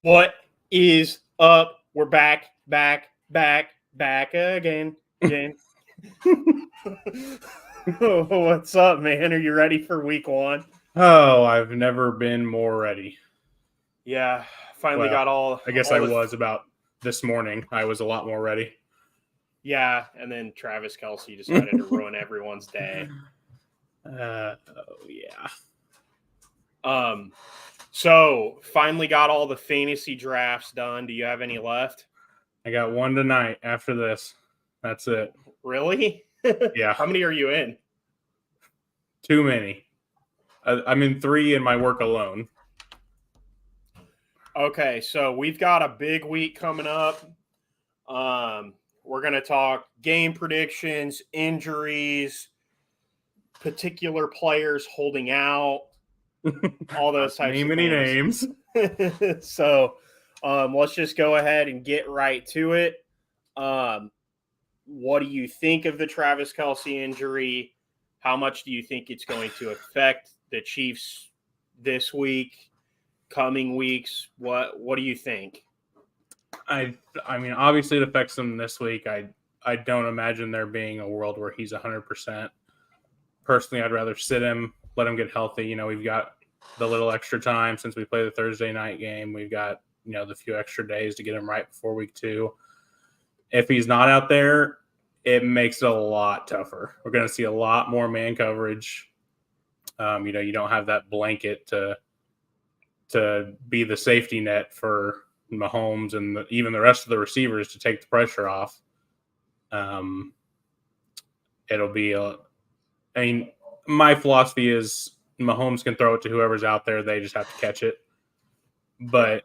What is up? We're back again. What's up, man? Are you ready for week one? Oh, I've never been more ready. Yeah, finally Well, got all. I guess all I the, was about this morning. I was a lot more ready. Yeah, and then Travis Kelce decided to ruin everyone's day. Oh, yeah. So finally got all the fantasy drafts done. Do you have any left? I got one tonight after this. That's it. Really? Yeah. How many are you in? Too many. I'm in 3 in my work alone. Okay, so we've got a big week coming up. We're going to talk game predictions, injuries, particular players holding out, all those types Name of any things. names. So let's just go ahead and get right to it. What do you think of the Travis Kelce injury? How much do you think it's going to affect the Chiefs this week, coming weeks? What do you think? I mean, obviously it affects them this week. I don't imagine there being a world where he's 100%. Personally, I'd rather sit him, let him get healthy. You know, we've got the little extra time since we play the Thursday night game. We've got, the few extra days to get him right before week 2. If he's not out there, it makes it a lot tougher. We're going to see a lot more man coverage. You don't have that blanket to be the safety net for Mahomes and even the rest of the receivers to take the pressure off. It'll be my philosophy is Mahomes can throw it to whoever's out there. They just have to catch it. But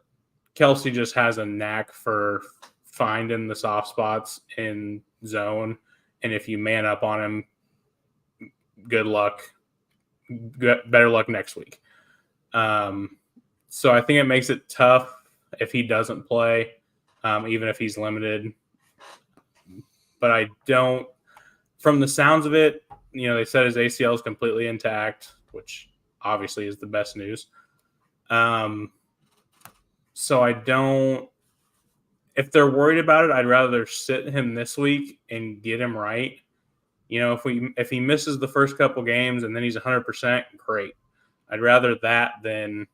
Kelce just has a knack for finding the soft spots in zone. And if you man up on him, good luck. Better luck next week. So I think it makes it tough if he doesn't play, even if he's limited. But I don't, from the sounds of it, they said his ACL is completely intact, which obviously is the best news. So I don't, if they're worried about it, I'd rather sit him this week and get him right. If he misses the first couple games and then he's 100%, great. I'd rather that than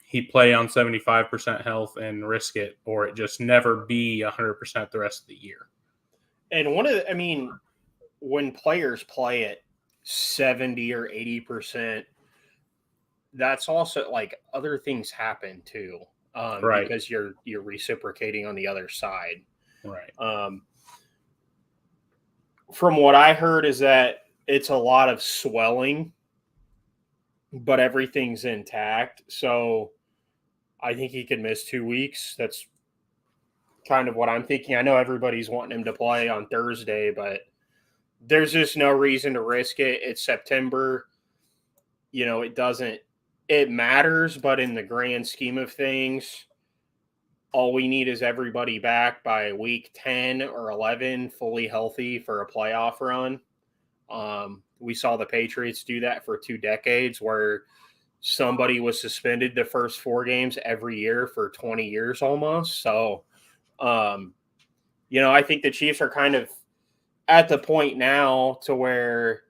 he play on 75% health and risk it, or it just never be 100% the rest of the year. And when players play at 70 or 80%, that's also like other things happen too, Right. because you're reciprocating on the other side. Right. From what I heard is that it's a lot of swelling, but everything's intact. So I think he could miss 2 weeks. That's kind of what I'm thinking. I know everybody's wanting him to play on Thursday, but there's just no reason to risk it. It's September. It matters, but in the grand scheme of things, all we need is everybody back by week 10 or 11, fully healthy for a playoff run. We saw the Patriots do that for 2 decades where somebody was suspended the first 4 games every year for 20 years almost. So, I think the Chiefs are kind of at the point now to where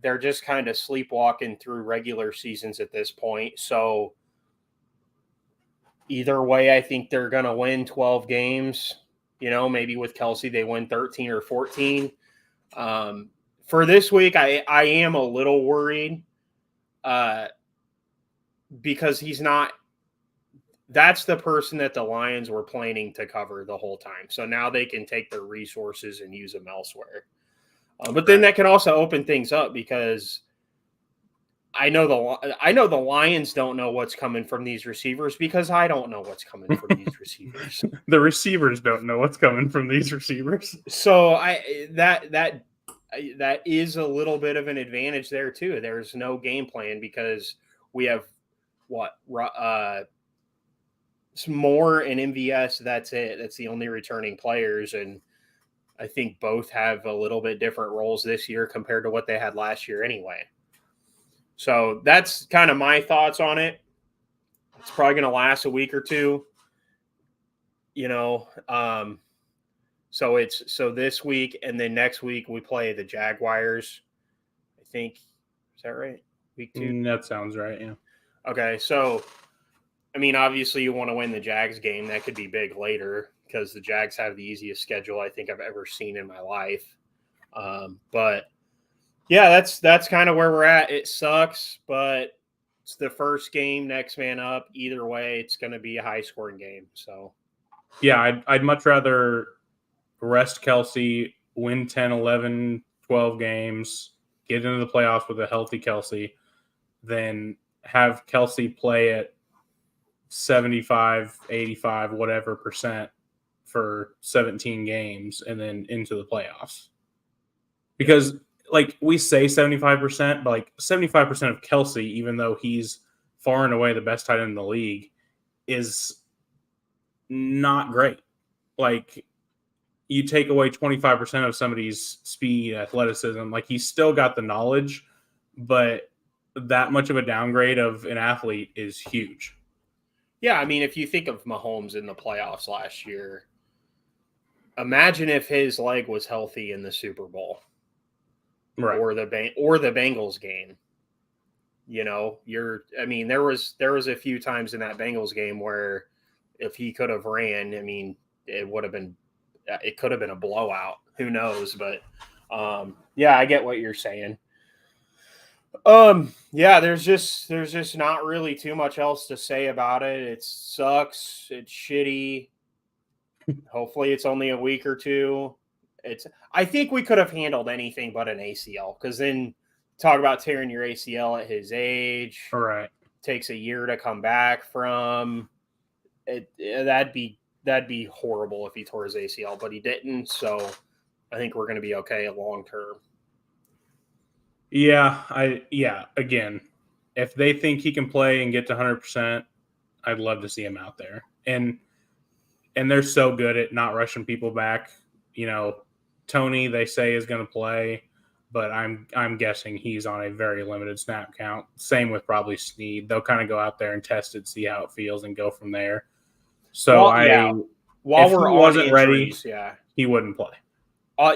they're just kind of sleepwalking through regular seasons at this point. So either way, I think they're going to win 12 games. Maybe with Kelce, they win 13 or 14. For this week, I am a little worried because he's not – that's the person that the Lions were planning to cover the whole time. So now they can take their resources and use them elsewhere. But then that can also open things up because I know the Lions don't know what's coming from these receivers because I don't know what's coming from these receivers. The receivers don't know what's coming from these receivers. So that is a little bit of an advantage there too. There's no game plan because we have Moore and MVS. That's it. That's the only returning players, and I think both have a little bit different roles this year compared to what they had last year anyway. So that's kind of my thoughts on it. It's probably going to last a week or two. you know, so this week and then next week we play the Jaguars. I think, is that right? Week 2. That sounds right. Yeah. Okay, so I mean, obviously you want to win the Jags game. That could be big later because the Jags have the easiest schedule I think I've ever seen in my life. But yeah, that's kind of where we're at. It sucks, but it's the first game, next man up. Either way, it's going to be a high scoring game. So Yeah, I'd much rather rest Kelsey, win 10, 11, 12 games, get into the playoffs with a healthy Kelsey, than have Kelsey play at 75, 85, whatever percent for 17 games and then into the playoffs. Because like we say 75%, but like 75% of Kelsey, even though he's far and away the best tight end in the league, is not great. Like you take away 25% of somebody's speed, athleticism, like he's still got the knowledge, but that much of a downgrade of an athlete is huge. yeah, I mean, if you think of Mahomes in the playoffs last year, imagine if his leg was healthy in the Super Bowl, right? Or the Bengals game. You know, I mean, there was a few times in that Bengals game where if he could have ran, I mean, it could have been a blowout. Who knows? But yeah, I get what you're saying. Yeah, there's just not really too much else to say about it. It sucks. It's shitty. Hopefully it's only a week or two. I think we could have handled anything but an ACL, because then talk about tearing your ACL at his age. Right. Takes a year to come back from it. That'd be horrible if he tore his ACL, but he didn't. So I think we're going to be okay long term. Yeah, again, if they think he can play and get to 100%, I'd love to see him out there. And they're so good at not rushing people back. You know, Tony, they say, is going to play, but I'm guessing he's on a very limited snap count. Same with probably Snead. They'll kind of go out there and test it, see how it feels, and go from there. So while if we're he wasn't injuries, ready, he wouldn't play. All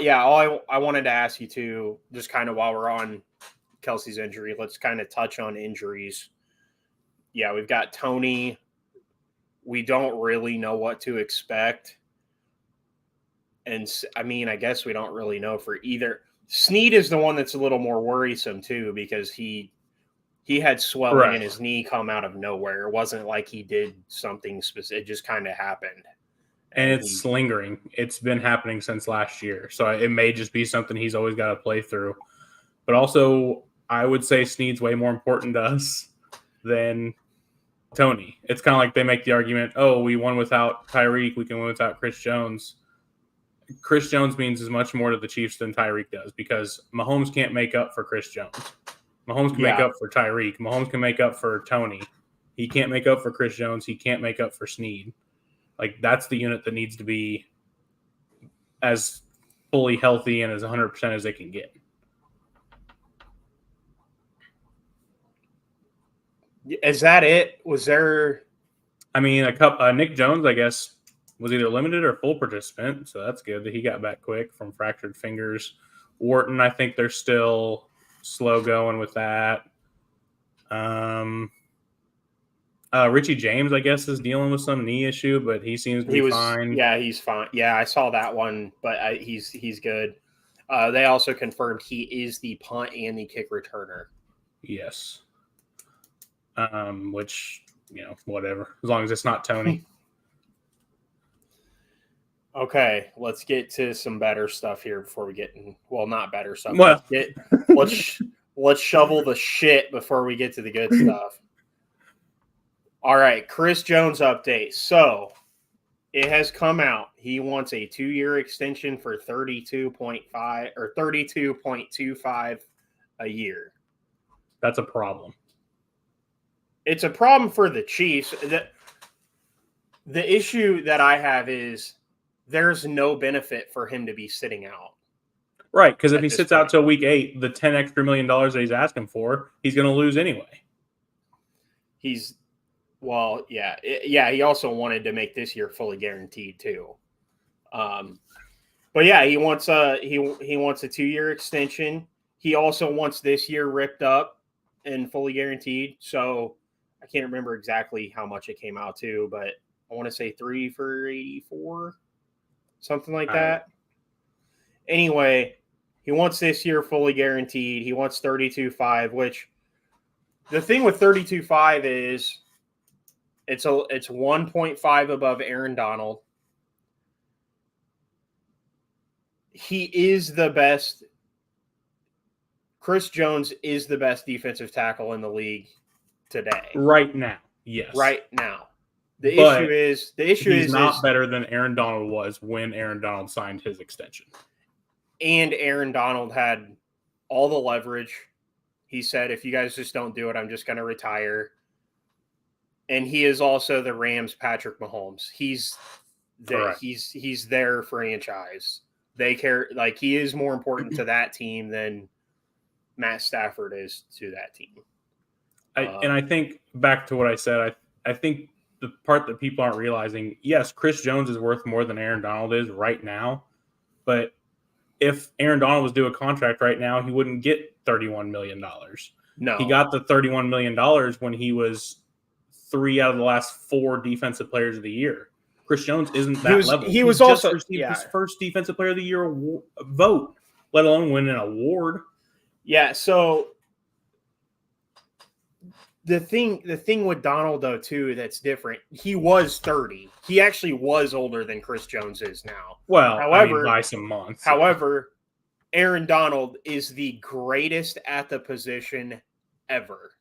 I wanted to ask you too, just kind of while we're on Kelsey's injury, let's kind of touch on injuries. Yeah, we've got Tony. We don't really know what to expect. And I mean, I guess we don't really know for either. Snead is the one that's a little more worrisome too, because he had swelling in his knee come out of nowhere. It wasn't like he did something specific. It just kind of happened. And it's lingering. It's been happening since last year. So it may just be something he's always got to play through. But also, I would say Snead's way more important to us than Tony. It's kind of like they make the argument, oh, we won without Tyreek, we can win without Chris Jones. Chris Jones means as much more to the Chiefs than Tyreek does, because Mahomes can't make up for Chris Jones. Mahomes can make up for Tyreek. Mahomes can make up for Tony. He can't make up for Chris Jones. He can't make up for Snead. Like, that's the unit that needs to be as fully healthy and as 100% as they can get. Is that it? Was there? I mean, Nick Jones, I guess, was either limited or full participant, so that's good that he got back quick from fractured fingers. Wharton, I think they're still slow going with that. Richie James, I guess, is dealing with some knee issue, but he seems to be fine. Yeah, he's fine. Yeah, I saw that one, but he's good. They also confirmed he is the punt and the kick returner. Yes. Which, whatever, as long as it's not Tony. Okay, let's get to some better stuff here before we get in. Well, not better stuff. Well, let's shovel the shit before we get to the good stuff. All right, Chris Jones update. So it has come out. He wants a 2-year extension for $32.5 or $32.25 a year. That's a problem. It's a problem for the Chiefs. The issue that I have is there's no benefit for him to be sitting out. Right, because if he sits out till week 8, the $10 million that he's asking for, he's going to lose anyway. Well, yeah, he also wanted to make this year fully guaranteed too. But yeah, he wants a 2-year extension. He also wants this year ripped up and fully guaranteed. So I can't remember exactly how much it came out to, but I want to say 3 for 84, something like that. Anyway, he wants this year fully guaranteed. He wants 32.5, which the thing with 32.5 is it's 1.5 above Aaron Donald. He is the best. Chris Jones is the best defensive tackle in the league today. Right now, yes. Right now. The issue is he's not better than Aaron Donald was when Aaron Donald signed his extension. And Aaron Donald had all the leverage. He said, if you guys just don't do it, I'm just going to retire. And he is also the Rams' Patrick Mahomes. He's their franchise. They care, like, he is more important to that team than Matt Stafford is to that team. And I think back to what I said, I think the part that people aren't realizing, yes, Chris Jones is worth more than Aaron Donald is right now. But if Aaron Donald was due a contract right now, he wouldn't get $31 million. No. He got the $31 million when he was 3 out of the last 4 defensive players of the year. Chris Jones isn't that level. He was also received his first defensive player of the year vote, let alone win an award. Yeah, so the thing with Donald, though, too, that's different. He was 30. He actually was older than Chris Jones is now. Well, however, by some months. However, Aaron Donald is the greatest at the position ever.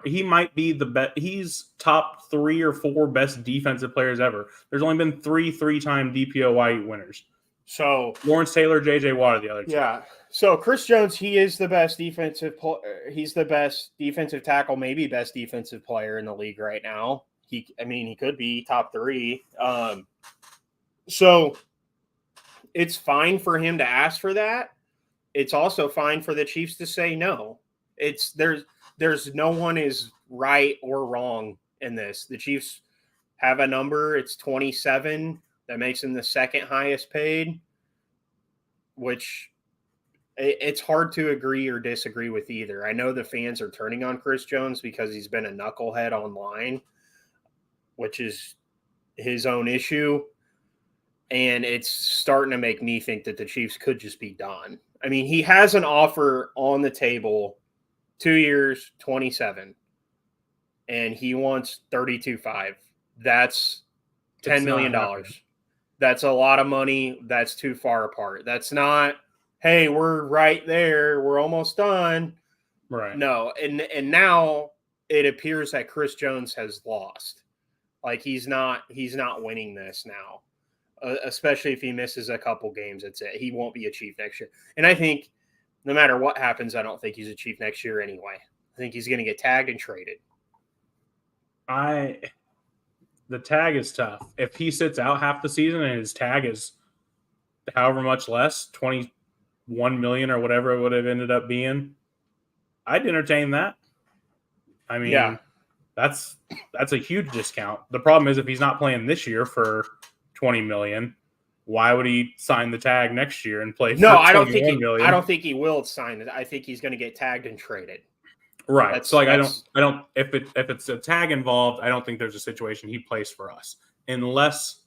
He might be the best. He's top 3 or 4 best defensive players ever. There's only been 3 3-time DPOY winners. So Lawrence Taylor, J.J. Watt are the other 2. Yeah. So Chris Jones, he is the best he's the best defensive tackle, maybe best defensive player in the league right now. He could be top 3. So it's fine for him to ask for that. It's also fine for the Chiefs to say no. There's no one is right or wrong in this. The Chiefs have a number. It's 27. That makes him the second highest paid, which it's hard to agree or disagree with either. I know the fans are turning on Chris Jones because he's been a knucklehead online, which is his own issue. And it's starting to make me think that the Chiefs could just be done. I mean, he has an offer on the table, 2 years, 27, and he wants 32.5. That's $10 million. That's a lot of money. That's too far apart. That's not, hey, we're right there. We're almost done. Right. No. And now it appears that Chris Jones has lost. Like he's not winning this now, especially if he misses a couple games. That's it. He won't be a Chief next year. And I think no matter what happens, I don't think he's a Chief next year anyway. I think he's going to get tagged and traded. The tag is tough. If he sits out half the season and his tag is however much less, 21 million or whatever it would have ended up being, I'd entertain that. I mean, yeah, that's a huge discount. The problem is if he's not playing this year for 20 million, why would he sign the tag next year and play for I don't think he will sign it. I think he's going to get tagged and traded. Right. So like I don't if it's a tag involved, I don't think there's a situation he plays for us. Unless,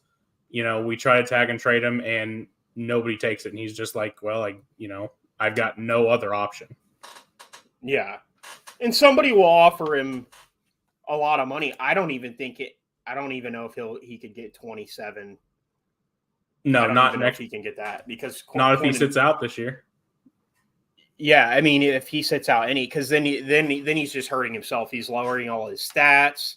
we try to tag and trade him and nobody takes it and he's just like, well, I've got no other option. Yeah. And somebody will offer him a lot of money. I don't even know if he could get 27. No, not next. If he can get that because if he sits out this year. Yeah, I mean, if he sits out because then he's just hurting himself. He's lowering all his stats.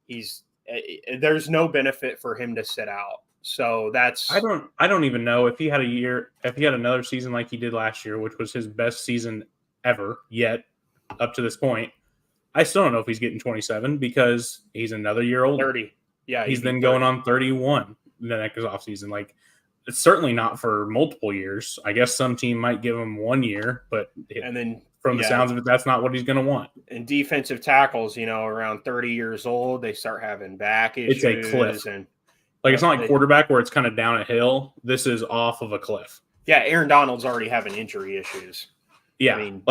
There's no benefit for him to sit out. So that's I don't even know if he had another season like he did last year, which was his best season ever yet up to this point. I still don't know if he's getting 27 because he's another year older. 30. Yeah, he's then going on 31 the next offseason. Like, it's certainly not for multiple years. I guess some team might give him 1 year, but and then from the sounds of it, that's not what he's going to want. And defensive tackles, around 30 years old, they start having back issues. It's a cliff. And it's not like quarterback where it's kind of down a hill. This is off of a cliff. Yeah, Aaron Donald's already having injury issues. Yeah, and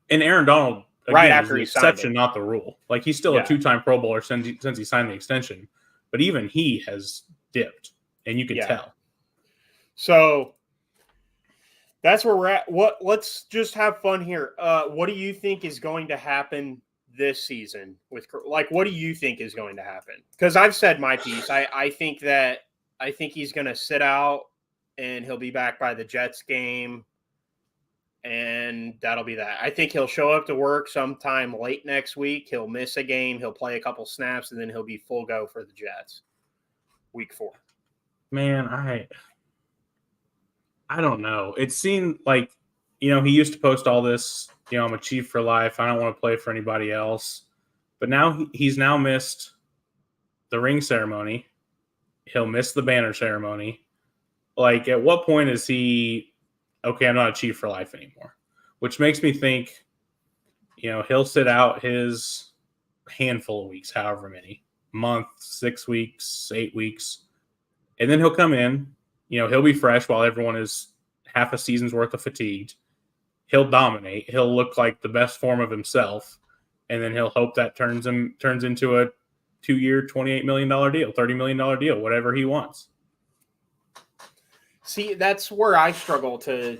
Aaron Donald, again, right after is the exception, not the rule. He's still a 2-time Pro Bowler since he signed the extension, but even he has dipped, and you can tell. So that's where we're at. Let's just have fun here. What do you think is going to happen this season what do you think is going to happen? Because I've said my piece. I think he's going to sit out and he'll be back by the Jets game, and that'll be that. I think he'll show up to work sometime late next week. He'll miss a game. He'll play a couple snaps, and then he'll be full go for the Jets week 4. Man, I don't know. It seemed like, he used to post all this, I'm a Chief for life. I don't want to play for anybody else. But now he's now missed the ring ceremony. He'll miss the banner ceremony. At what point is he, okay, I'm not a Chief for life anymore? Which makes me think, he'll sit out his handful of weeks, however many, month, 6 weeks, 8 weeks. And then he'll come in, he'll be fresh while everyone is half a season's worth of fatigued. He'll dominate. He'll look like the best form of himself. And then he'll hope that turns into a 2-year, $28 million deal, $30 million deal, whatever he wants. See, that's where I struggle to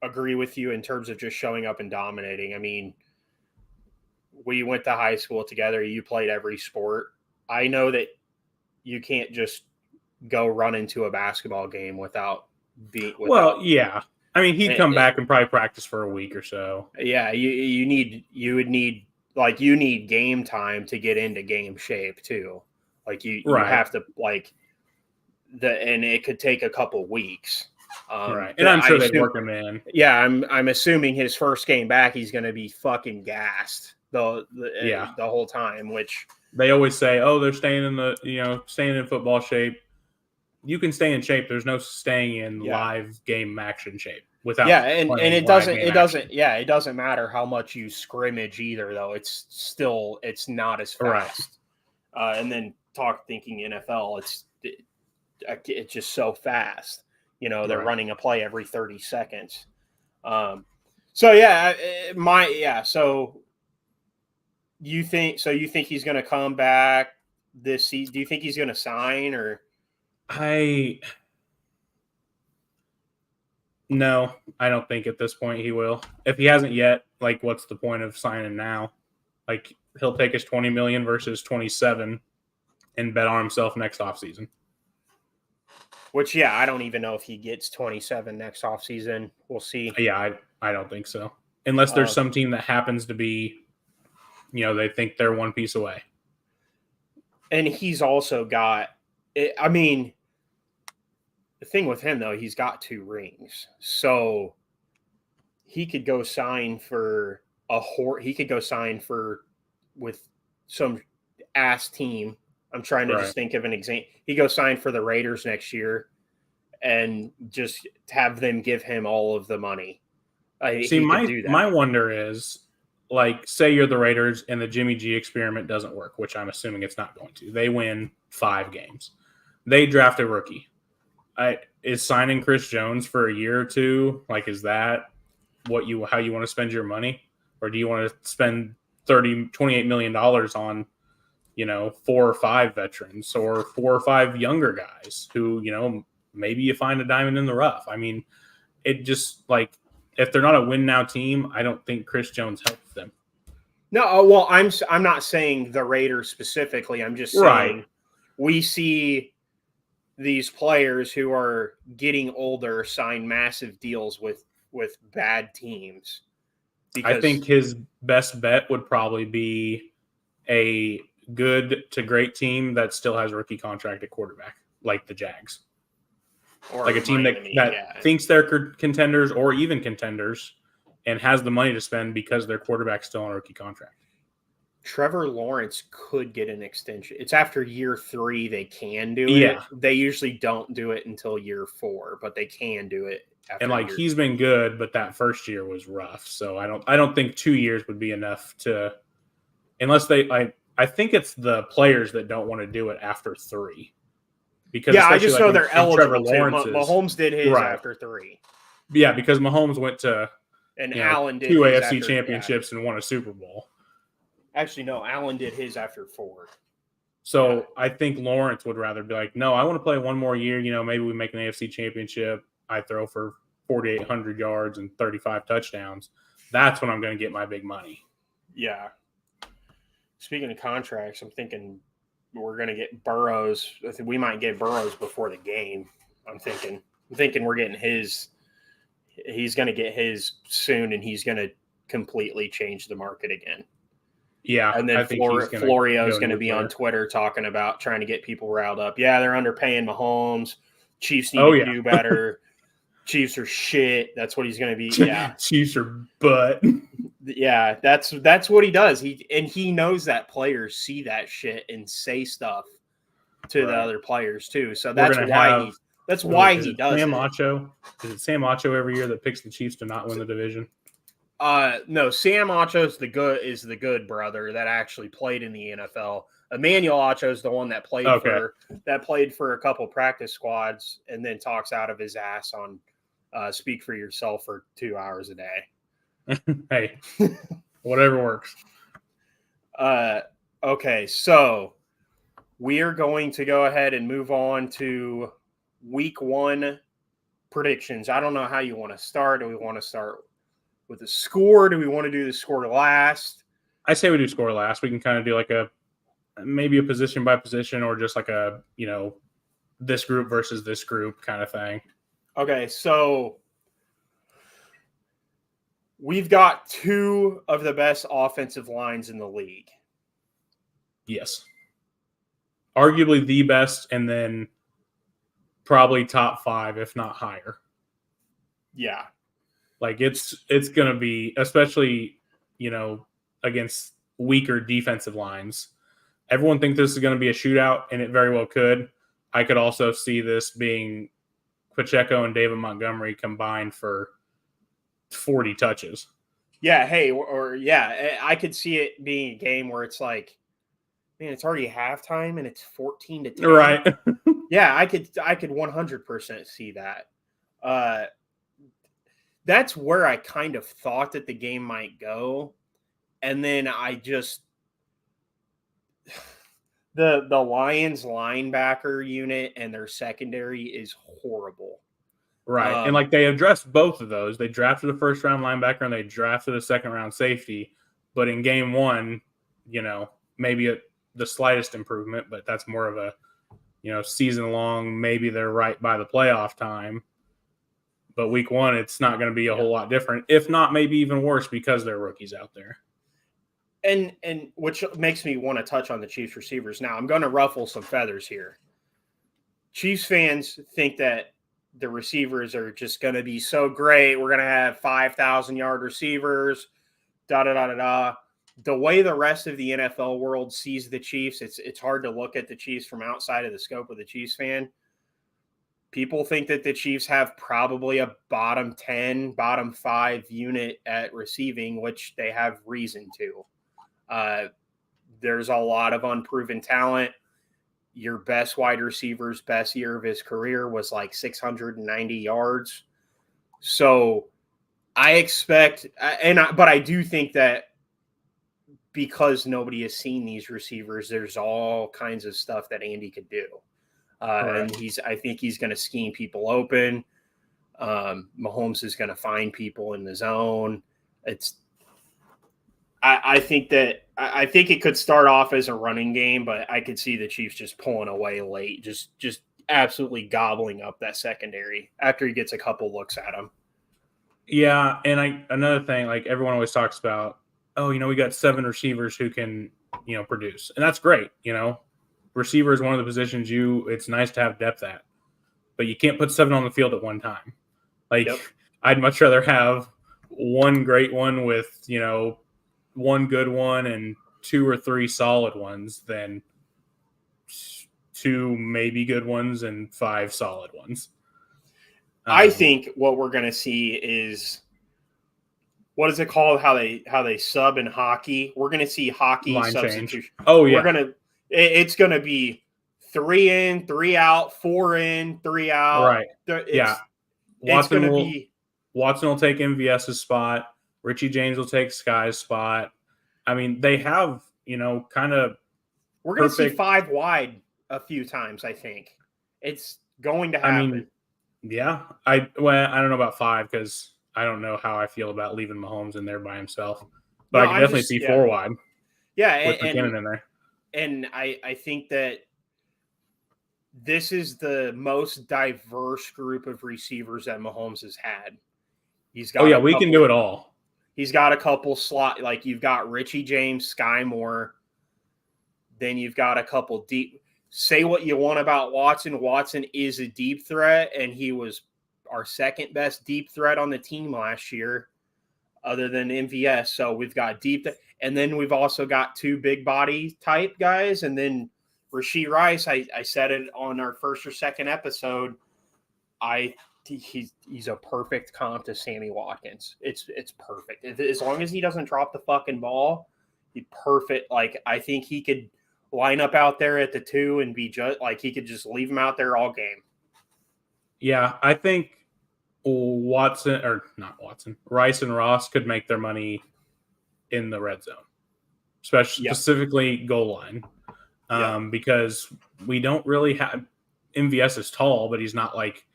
agree with you in terms of just showing up and dominating. I mean, we went to high school together. You played every sport. I know that you can't just go run into a basketball game without being. Well, yeah. I mean, he'd come back and probably practice for a week or so. Yeah, you need game time to get into game shape too. You have to and it could take a couple weeks. Right, and I'm sure they'd work him in. Yeah, I'm assuming his first game back, he's going to be fucking gassed the whole time. Which they always say, they're staying in football shape. You can stay in shape. There's no staying in live game action shape without. Yeah, and it doesn't matter how much you scrimmage either, though. It's not as fast. Right. And then thinking NFL, it's just so fast. They're running a play every 30 seconds. So you think he's going to come back this season? Do you think he's going to sign or? No, I don't think at this point he will. If he hasn't yet, what's the point of signing now? He'll take his $20 million versus $27 and bet on himself next offseason. Which, I don't even know if he gets 27 next offseason. We'll see. Yeah, I don't think so. Unless there's some team that happens to be, they think they're one piece away. And he's also got, the thing with him, though, he's got 2 rings. So he could go sign for with some ass team. I'm trying to just think of an example. He goes sign for the Raiders next year and just have them give him all of the money. My wonder is, say you're the Raiders and the Jimmy G experiment doesn't work, which I'm assuming it's not going to. They win 5 games. They draft a rookie. Is signing Chris Jones for a year or 2, is that how you want to spend your money? Or do you want to spend $28 million on 4 or 5 veterans or 4 or 5 younger guys who, maybe you find a diamond in the rough? I mean, it just if they're not a win now team, I don't think Chris Jones helps them. No, well, I'm not saying the Raiders specifically. I'm just saying we see these players who are getting older sign massive deals with bad teams. I think his best bet would probably be a good to great team that still has a rookie contract at quarterback, like the Jags. Or a team that thinks they're contenders or even contenders and has the money to spend because their quarterback's still on a rookie contract. Trevor Lawrence could get an extension. It's after year 3 they can do it. They usually don't do it until year 4, but they can do it after And like year. he's been good, but that first year was rough. So I don't think 2 years would be enough to, unless I think it's the players that don't want to do it after 3. Because Yeah, I especially just like know in they're Trevor eligible too. Lawrence's, Mahomes did his right. after 3. Yeah, because Mahomes went to And Allen did 2 his AFC after, championships and won a Super Bowl. Actually, no, Allen did his after 4. So Yeah. I think Lawrence would rather be like, no, I want to play one more year. Maybe we make an AFC championship. I throw for 4,800 yards and 35 touchdowns. That's when I'm going to get my big money. Yeah. Speaking of contracts, I'm thinking we're going to get Burrows. I think we might get Burrows before the game. I'm thinking we're getting his. He's going to get his soon, and he's going to completely change the market again. Yeah, and then Florio's going to be on Twitter talking about trying to get people riled up. Yeah, they're underpaying Mahomes. Chiefs need to do better. Chiefs are shit. That's what he's going to be. Yeah, Chiefs are butt. Yeah, that's what he does. He knows that players see that shit and say stuff to the other players too. So that's why he does Sam it. Acho? Is it Sam Acho every year that picks the Chiefs to not win the division? No, Sam Acho is the good brother that actually played in the NFL. Emmanuel Acho is the one that played for a couple practice squads and then talks out of his ass on Speak for Yourself for 2 hours a day. Hey, whatever works. Okay, so we are going to go ahead and move on to week 1 predictions. I don't know how you want to start. Do we want to start with the score? Do we want to do the score last? I say we do score last. We can kind of do like maybe a position by position or just like a, this group versus this group kind of thing. Okay, so we've got 2 of the best offensive lines in the league. Yes. Arguably the best, and then probably top 5, if not higher. Yeah. Like it's going to be, especially, against weaker defensive lines. Everyone thinks this is going to be a shootout, and it very well could. I could also see this being Pacheco and David Montgomery combined for 40 touches. Yeah, I could see it being a game where it's like, man, it's already halftime and it's 14-10. Right. Yeah, I could 100% see that. That's where I kind of thought that the game might go. And then I just the Lions linebacker unit and their secondary is horrible. Right. And they addressed both of those. They drafted a first round linebacker and they drafted a second round safety. But in game 1, maybe the slightest improvement, but that's more of a, season long. Maybe they're right by the playoff time. But week 1, it's not going to be a whole lot different, if not maybe even worse because there are rookies out there. And which makes me want to touch on the Chiefs receivers. Now, I'm going to ruffle some feathers here. Chiefs fans think that the receivers are just going to be so great. We're going to have 5,000-yard receivers, da-da-da-da-da. The way the rest of the NFL world sees the Chiefs, it's hard to look at the Chiefs from outside of the scope of the Chiefs fan. People think that the Chiefs have probably a bottom 10, bottom 5 unit at receiving, which they have reason to. There's a lot of unproven talent. Your best wide receiver's best year of his career was like 690 yards. So I expect, but I do think that because nobody has seen these receivers, there's all kinds of stuff that Andy could do. And I think he's going to scheme people open. Mahomes is going to find people in the zone. I think it could start off as a running game, but I could see the Chiefs just pulling away late, just absolutely gobbling up that secondary after he gets a couple looks at him. Yeah, and another thing, like everyone always talks about, we got 7 receivers who can, produce, and that's great. Receiver is one of the positions it's nice to have depth at, but you can't put 7 on the field at one time. I'd much rather have one great one with, one good one and 2 or 3 solid ones than 2 maybe good ones and 5 solid ones. I think what we're going to see is, what is it called? How they sub in hockey? We're going to see hockey line substitution. change. Oh yeah, it's going to be 3 in, 3 out, 4 in, 3 out. Right. It's going to be. Watson will take MVS's spot. Richie James will take Sky's spot. I mean, they have, kind of. We're going to see 5 wide a few times, I think. It's going to happen. I mean, yeah. I don't know about 5 because I don't know how I feel about leaving Mahomes in there by himself. But I can definitely see 4 wide. Yeah, with McKinnon in there. And I think that this is the most diverse group of receivers that Mahomes has had. He's got. We can do it all. He's got a couple slot, like you've got Richie James, Sky Moore. Then you've got a couple deep. Say what you want about Watson. Watson is a deep threat, and he was our second best deep threat on the team last year, other than MVS. So we've got deep, and then we've also got 2 big body type guys, and then Rashee Rice. I said it on our first or second episode. He's a perfect comp to Sammy Watkins. It's perfect. As long as he doesn't drop the fucking ball, he's perfect. Like, I think he could line up out there at the 2 and be just like, he could just leave him out there all game. Yeah, I think Rice and Ross could make their money in the red zone, specifically goal line, because we don't really have. MVS is tall, but he's not like,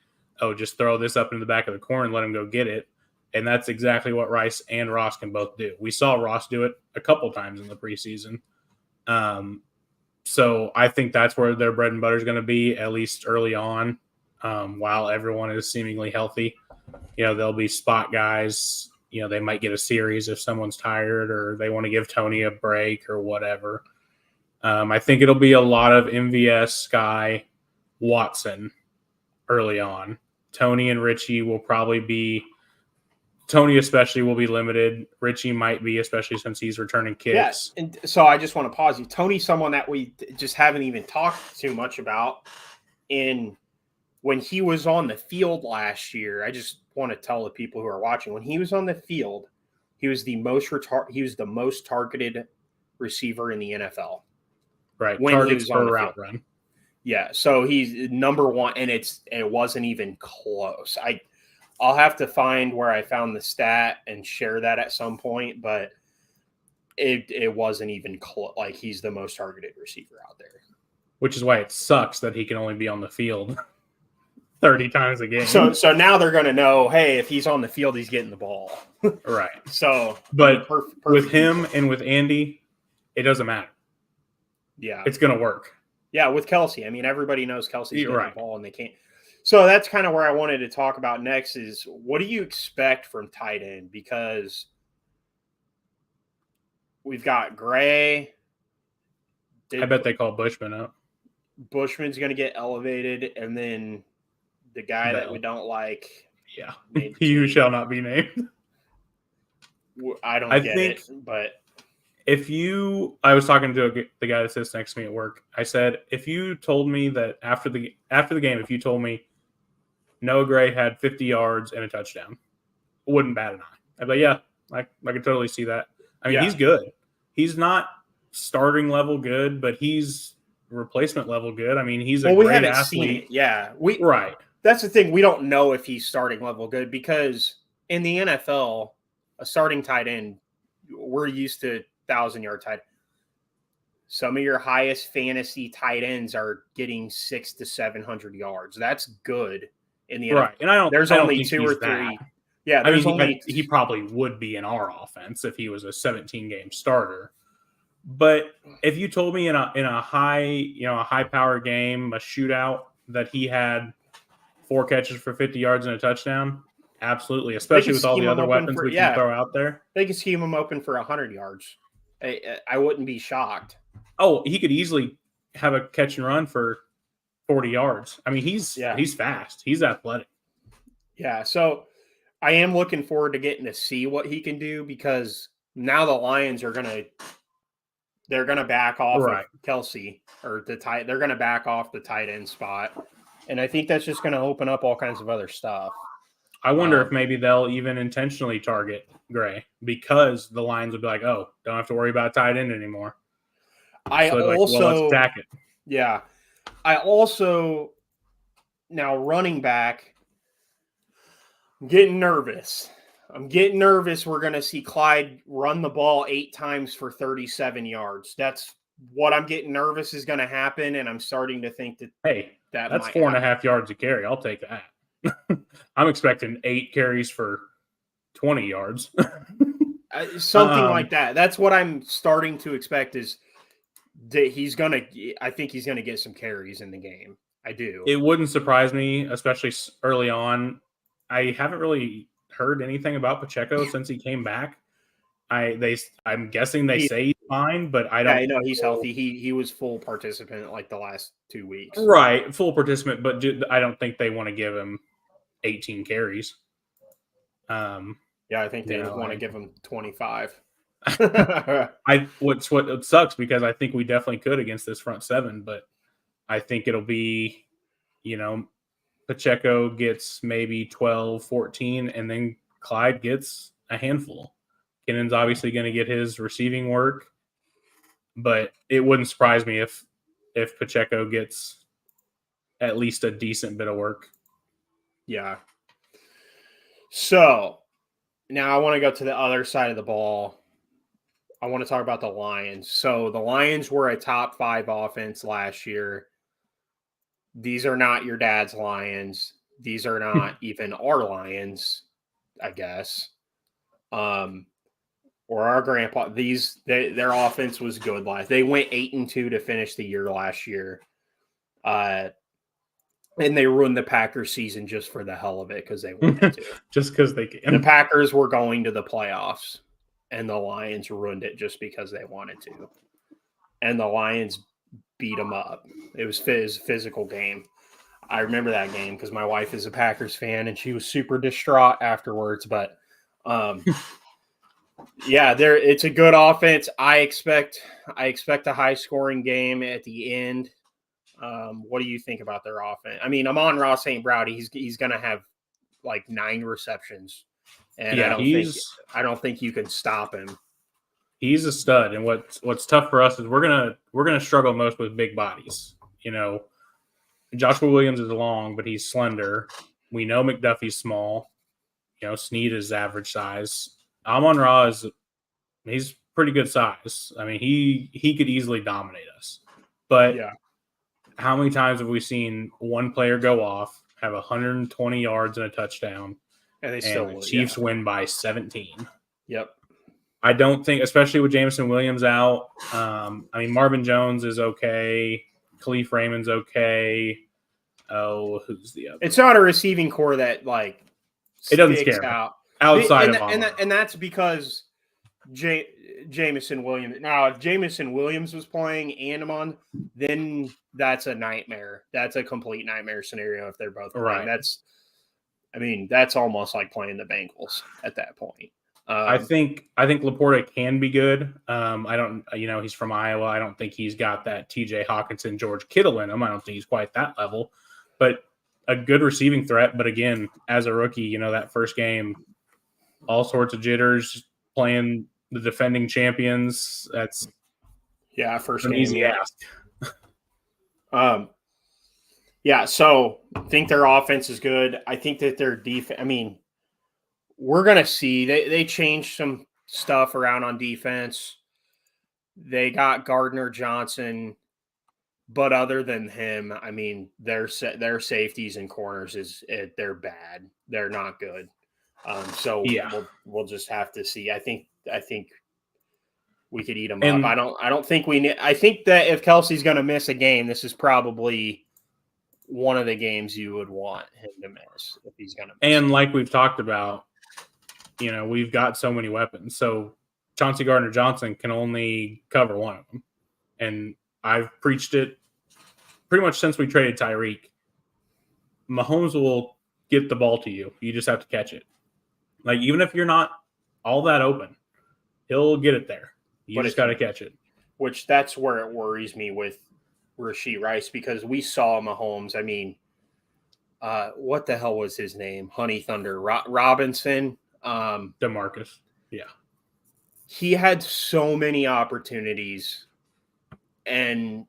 just throw this up in the back of the corner and let him go get it. And that's exactly what Rice and Ross can both do. We saw Ross do it a couple times in the preseason. So I think that's where their bread and butter is going to be, at least early on, while everyone is seemingly healthy. There'll be spot guys. They might get a series if someone's tired or they want to give Tony a break or whatever. I think it'll be a lot of MVS, Sky, Watson early on. Tony and Richie will probably be – Tony especially will be limited. Richie might be, especially since he's returning kicks. Yes, and so I just want to pause you. Tony's someone that we just haven't even talked too much about. When he was on the field last year, I just want to tell the people who are watching, when he was on the field, he was the most targeted receiver in the NFL. Right, targets per route run. Yeah, so he's number 1, and it wasn't even close. I'll have to find where I found the stat and share that at some point, but it wasn't even close. Like, he's the most targeted receiver out there. Which is why it sucks that he can only be on the field 30 times a game. So now they're going to know, hey, if he's on the field, he's getting the ball. Right. So, but with him and with Andy, it doesn't matter. Yeah. It's going to work. Yeah, with Kelsey. I mean, everybody knows Kelsey's getting the ball and they can't. So that's kind of where I wanted to talk about next is, what do you expect from tight end? Because we've got Gray. I bet they call Bushman up. Bushman's going to get elevated, and then the guy that we don't like. Yeah, he who shall not be named. I get it, but I was talking to the guy that sits next to me at work. I said, if you told me that after the game, if you told me Noah Gray had 50 yards and a touchdown, wouldn't bat an eye. I'd be like, yeah, I could totally see that. I mean, he's good. He's not starting level good, but he's replacement level good. I mean, he's a great athlete. Seen it. Yeah, right. That's the thing. We don't know if he's starting level good, because in the NFL, a starting tight end, we're used to 1,000-yard tight. Some of your highest fantasy tight ends are getting 600 to 700 yards. That's good in the NFL. Right. And I don't only think 2 or 3. That. Yeah, I mean, he probably would be in our offense if he was a 17-game starter. But if you told me in a high power game, a shootout, that he had 4 catches for 50 yards and a touchdown, absolutely. Especially with all the other weapons we can throw out there, they could scheme him open for 100 yards. I wouldn't be shocked. Oh, he could easily have a catch and run for 40 yards. I mean, he's fast. He's athletic. Yeah. So I am looking forward to getting to see what he can do, because now the Lions are they're gonna back off of Kelsey, or they're gonna back off the tight end spot. And I think that's just going to open up all kinds of other stuff. I wonder if maybe they'll even intentionally target Gray because the Lions will be like, oh, don't have to worry about tight end anymore. Let's attack it. Yeah. I also, now running back, I'm getting nervous. We're going to see Clyde run the ball 8 times for 37 yards. That's what I'm getting nervous is going to happen, and I'm starting to think that that's 4.5 yards a carry. I'll take that. I'm expecting 8 carries for 20 yards. Something like that. That's what I'm starting to expect is that I think he's going to get some carries in the game. I do. It wouldn't surprise me, especially early on. I haven't really heard anything about Pacheco since he came back. I'm guessing they say he's fine, but I don't. I know he's healthy. He was full participant like the last 2 weeks. Right, full participant, but I don't think they want to give him 18 carries. Yeah, I think they want to give him 25. What sucks because I think we definitely could against this front seven, but I think it'll be, Pacheco gets maybe 12, 14, and then Clyde gets a handful. Kennon's obviously going to get his receiving work, but it wouldn't surprise me if Pacheco gets at least a decent bit of work. Yeah. So now I want to go to the other side of the ball. I want to talk about the Lions. So the Lions were a top 5 offense last year. These are not your dad's Lions. These are not even our Lions, I guess. Or our grandpa. Their offense was good last. They went 8-2 to finish the year last year. And they ruined the Packers season just for the hell of it because they wanted to. Just because they can. The Packers were going to the playoffs, and the Lions ruined it just because they wanted to. And the Lions beat them up. It was a physical game. I remember that game because my wife is a Packers fan, and she was super distraught afterwards. But, yeah, it's a good offense. I expect a high-scoring game at the end. What do you think about their offense? I mean, Amon-Ra St. Brown, he's going to have like 9 receptions, and I don't think you can stop him. He's a stud, and what's tough for us is we're gonna struggle most with big bodies. Joshua Williams is long, but he's slender. We know McDuffie's small. Snead is average size. Amon-Ra he's pretty good size. I mean, he could easily dominate us. But how many times have we seen one player go off, have 120 yards and a touchdown, and the Chiefs win by 17? Yep. I don't think, especially with Jameson Williams out, Marvin Jones is okay. Khalif Raymond's okay. Oh, who's the other? It's not a receiving core that it doesn't scare me. Outside of and that's because Jameson Williams. Now, if Jameson Williams was playing and Amon, then that's a nightmare. That's a complete nightmare scenario if they're both playing. Right. That's almost like playing the Bengals at that point. I think Laporta can be good. I don't, he's from Iowa. I don't think he's got that T.J. Hawkinson, George Kittle in him. I don't think he's quite that level, but a good receiving threat. But again, as a rookie, that first game, all sorts of jitters, playing the defending champions. That's first an easy ask. So I think their offense is good. I think that their defense. We're going to see. They changed some stuff around on defense. They got Gardner Johnson, but other than him, their safeties and corners they're bad. They're not good. We'll just have to see. I think we could eat them up. I don't think we need. I think that if Kelsey's going to miss a game, this is probably one of the games you would want him to miss if he's going to. And like we've talked about, we've got so many weapons. So Chauncey Gardner-Johnson can only cover one of them. And I've preached it pretty much since we traded Tyreek. Mahomes will get the ball to you. You just have to catch it. Even if you're not all that open, he'll get it there. You just got to catch it. That's where it worries me with Rashee Rice because we saw Mahomes. what the hell was his name? Honey Thunder Robinson. DeMarcus. Yeah. He had so many opportunities, and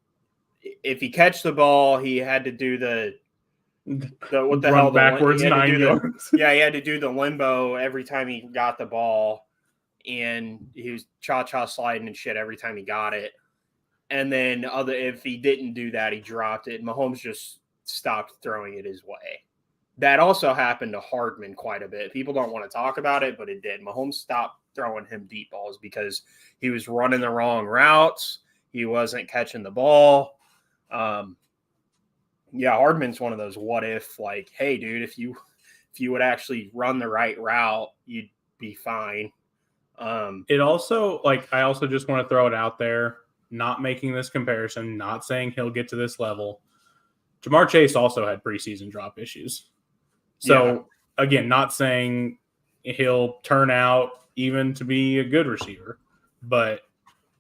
if he catch the ball, he had to do the what the Run hell backwards 9 yards. He had to do the limbo every time he got the ball, and he was cha-cha sliding and shit every time he got it. And then if he didn't do that, he dropped it. Mahomes just stopped throwing it his way. That also happened to Hardman quite a bit. People don't want to talk about it, but it did. Mahomes stopped throwing him deep balls because he was running the wrong routes. He wasn't catching the ball. Hardman's one of those what if, like, hey, dude, if you would actually run the right route, you'd be fine. It also, like, I also just want to throw it out there, not making this comparison, not saying he'll get to this level. Ja'Marr Chase also had preseason drop issues. So, again, not saying he'll turn out even to be a good receiver, but,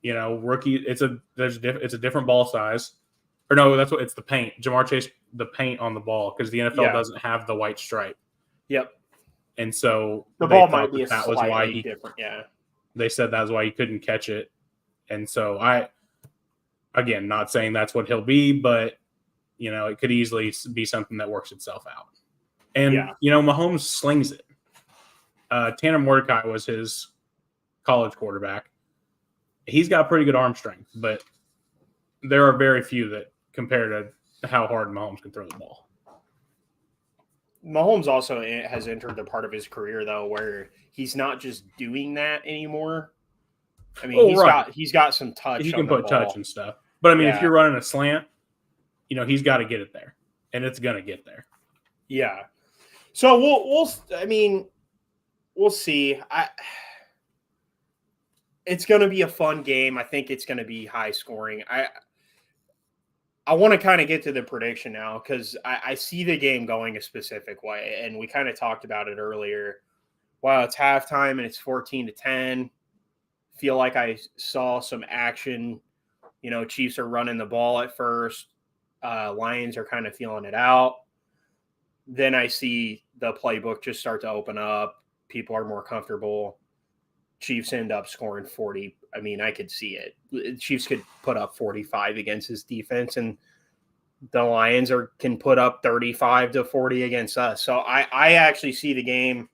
rookie, it's a different ball size. Or no, it's the paint. Ja'Marr Chase, the paint on the ball, because the NFL doesn't have the white stripe. Yep. And so the ball might be that was why he different. Yeah. They said that was why he couldn't catch it. And so again, not saying that's what he'll be, but it could easily be something that works itself out. And Mahomes slings it. Tanner Mordecai was his college quarterback. He's got pretty good arm strength, but there are very few that compare to how hard Mahomes can throw the ball. Mahomes also has entered the part of his career, though, where he's not just doing that anymore. I mean, he's got some touch. He can put touch and stuff. But I mean, if you're running a slant, he's got to get it there, and it's gonna get there. Yeah. So we'll see. It's gonna be a fun game. I think it's gonna be high scoring. I want to kind of get to the prediction now because I see the game going a specific way, and we kind of talked about it earlier. Wow, it's halftime and it's 14-10. Feel like I saw some action. Chiefs are running the ball at first. Lions are kind of feeling it out. Then I see the playbook just start to open up. People are more comfortable. Chiefs end up scoring 40. I mean, I could see it. Chiefs could put up 45 against his defense, and the Lions can put up 35-40 against us. So I actually see the game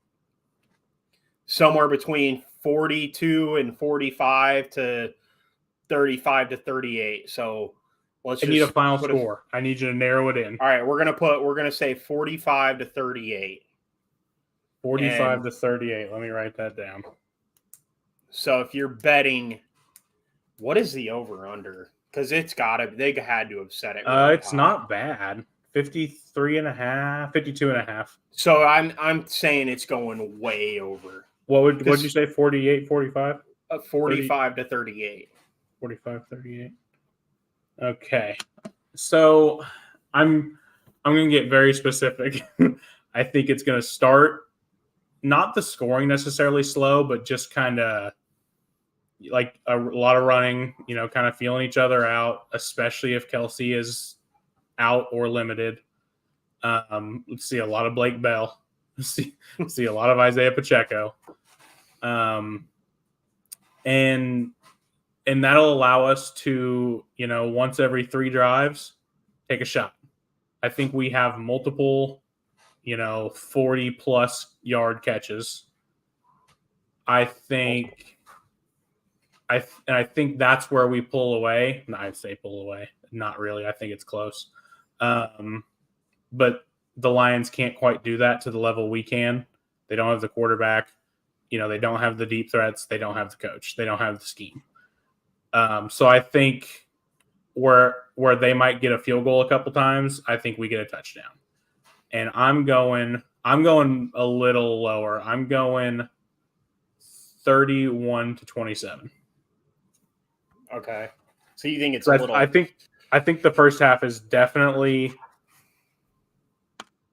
somewhere between 42 and 45 to 35-38. So I need a final score. I need you to narrow it in. All right, we're gonna say 45-38. 45-38. Let me write that down. So if you're betting, what is the over/under? Because they had to have set it. Really it's high. Not bad. 53.5, 52.5. So I'm saying it's going way over. What'd you say? 48, 45? 45-38. 45-38. Okay. So I'm going to get very specific. I think it's going to start not the scoring necessarily slow, but just kind of like a lot of running, kind of feeling each other out, especially if Kelsey is out or limited. Let's see a lot of Blake Bell. See a lot of Isaiah Pacheco. And that'll allow us to, once every 3 drives, take a shot. I think we have multiple, 40-plus yard catches. I think that's where we pull away. No, I'd say pull away. Not really. I think it's close. But the Lions can't quite do that to the level we can. They don't have the quarterback. They don't have the deep threats. They don't have the coach. They don't have the scheme. So I think where they might get a field goal a couple times, I think we get a touchdown. And I'm going a little lower. I'm going 31-27. Okay. So you think it's a little? I think the first half is definitely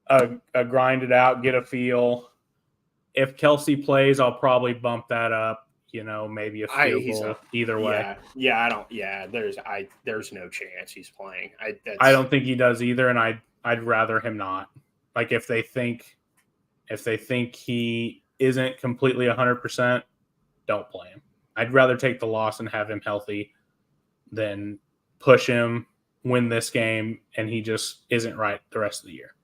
a grind it out, get a feel. If Kelsey plays, I'll probably bump that up. Maybe a field goal either way. There's no chance he's playing. I don't think he does either, and I'd rather him not. Like if they think he isn't completely 100%, don't play him. I'd rather take the loss and have him healthy than push him, win this game, and he just isn't right the rest of the year.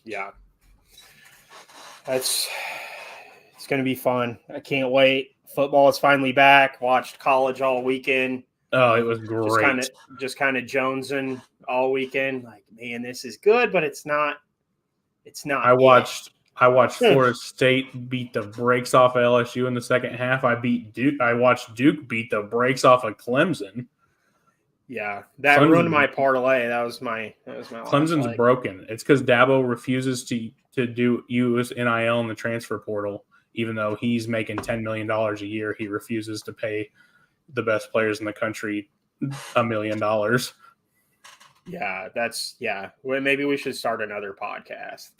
Yeah. It's going to be fun. I can't wait. Football is finally back. Watched college all weekend. Oh, it was great. Just kind of jonesing all weekend. Like, man, this is good, but it's not. It's not. I watched Florida State beat the brakes off of LSU in the second half. I watched Duke beat the brakes off of Clemson. Yeah, that ruined my parlay. That was my Clemson's broken. It's because Dabo refuses to use NIL in the transfer portal, even though he's making $10 million a year. He refuses to pay the best players in the country $1 million. Yeah, Well, maybe we should start another podcast.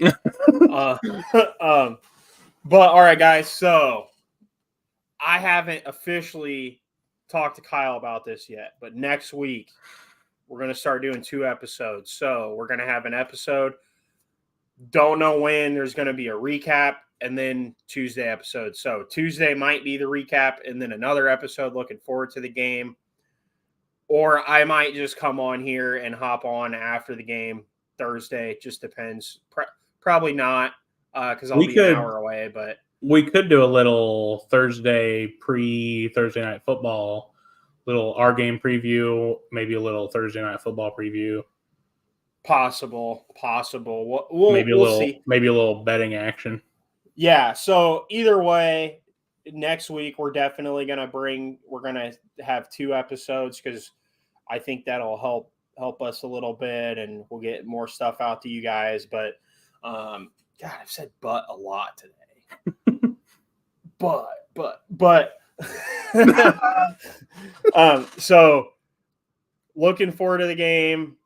But all right, guys. So I haven't officially talked to Kyle about this yet, but next week we're going to start doing 2 episodes. So we're going to have an episode. Don't know when. There's going to be a recap and then Tuesday episode. So Tuesday might be the recap and then another episode looking forward to the game. Or I might just come on here and hop on after the game Thursday. Just depends. Probably not because I'll be an hour away. But we could do a little Thursday Night Football, little our game preview, maybe a little Thursday Night Football preview. Possible. We'll see. Maybe a little betting action. Yeah. So either way, next week we're definitely going to have 2 episodes because I think that'll help us a little bit and we'll get more stuff out to you guys. But God, I've said but a lot today. but so looking forward to the game.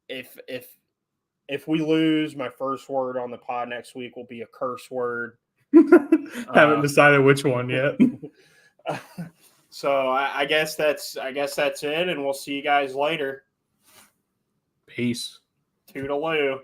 If we lose, my first word on the pod next week will be a curse word. Haven't decided which one yet. So I guess that's it, and we'll see you guys later. Peace. Toodaloo.